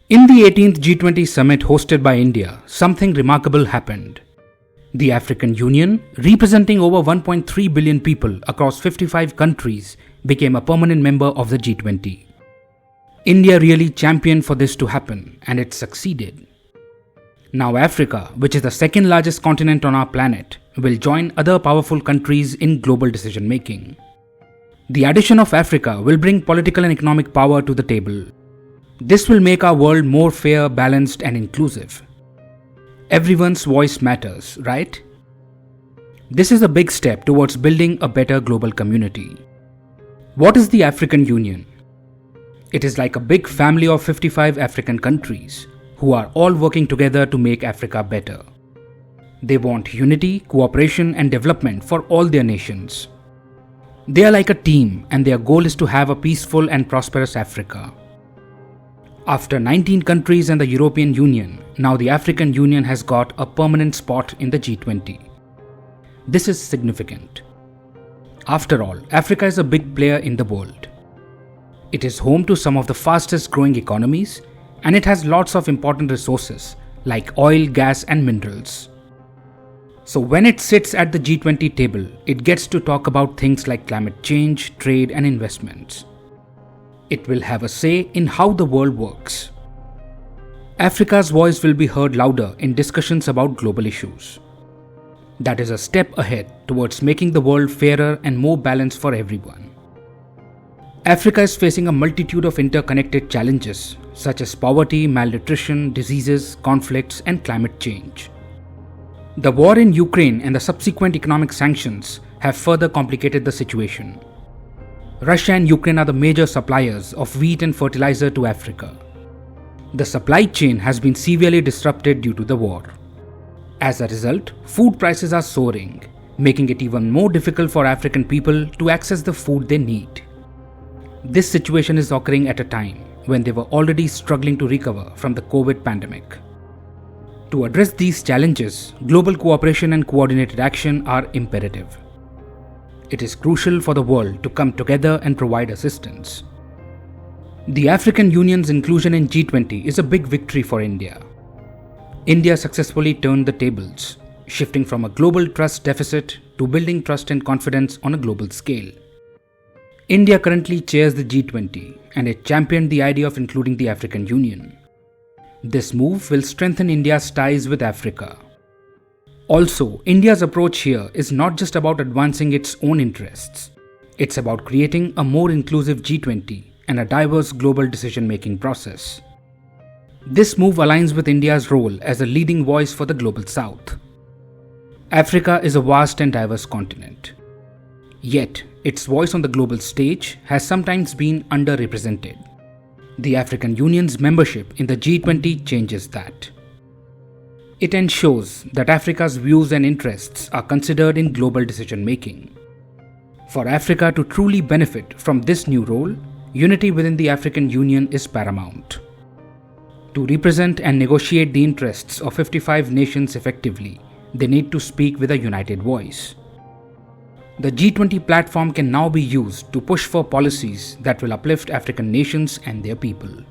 In the 18th G20 summit hosted by India, something remarkable happened. The African Union, representing over 1.3 billion people across 55 countries, became a permanent member of the G20. India really championed for this to happen, and it succeeded. Now Africa, which is the second largest continent on our planet, will join other powerful countries in global decision making. The addition of Africa will bring political and economic power to the table. This will make our world more fair, balanced, and inclusive. Everyone's voice matters, right? This is a big step towards building a better global community. What is the African Union? It is like a big family of 55 African countries who are all working together to make Africa better. They want unity, cooperation, and development for all their nations. They are like a team, and their goal is to have a peaceful and prosperous Africa. After 19 countries and the European Union, now the African Union has got a permanent spot in the G20. This is significant. After all, Africa is a big player in the world. It is home to some of the fastest growing economies, and it has lots of important resources like oil, gas, and minerals. So when it sits at the G20 table, it gets to talk about things like climate change, trade, and investments. It will have a say in how the world works. Africa's voice will be heard louder in discussions about global issues. That is a step ahead towards making the world fairer and more balanced for everyone. Africa is facing a multitude of interconnected challenges such as poverty, malnutrition, diseases, conflicts, and climate change. The war in Ukraine and the subsequent economic sanctions have further complicated the situation. Russia and Ukraine are the major suppliers of wheat and fertilizer to Africa. The supply chain has been severely disrupted due to the war. As a result, food prices are soaring, making it even more difficult for African people to access the food they need. This situation is occurring at a time when they were already struggling to recover from the COVID pandemic. To address these challenges, global cooperation and coordinated action are imperative. It is crucial for the world to come together and provide assistance. The African Union's inclusion in G20 is a big victory for India. India successfully turned the tables, shifting from a global trust deficit to building trust and confidence on a global scale. India currently chairs the G20, and it championed the idea of including the African Union. This move will strengthen India's ties with Africa. Also, India's approach here is not just about advancing its own interests. It's about creating a more inclusive G20 and a diverse global decision-making process. This move aligns with India's role as a leading voice for the Global South. Africa is a vast and diverse continent. Yet, its voice on the global stage has sometimes been underrepresented. The African Union's membership in the G20 changes that. It ensures that Africa's views and interests are considered in global decision-making. For Africa to truly benefit from this new role, unity within the African Union is paramount. To represent and negotiate the interests of 55 nations effectively, they need to speak with a united voice. The G20 platform can now be used to push for policies that will uplift African nations and their people.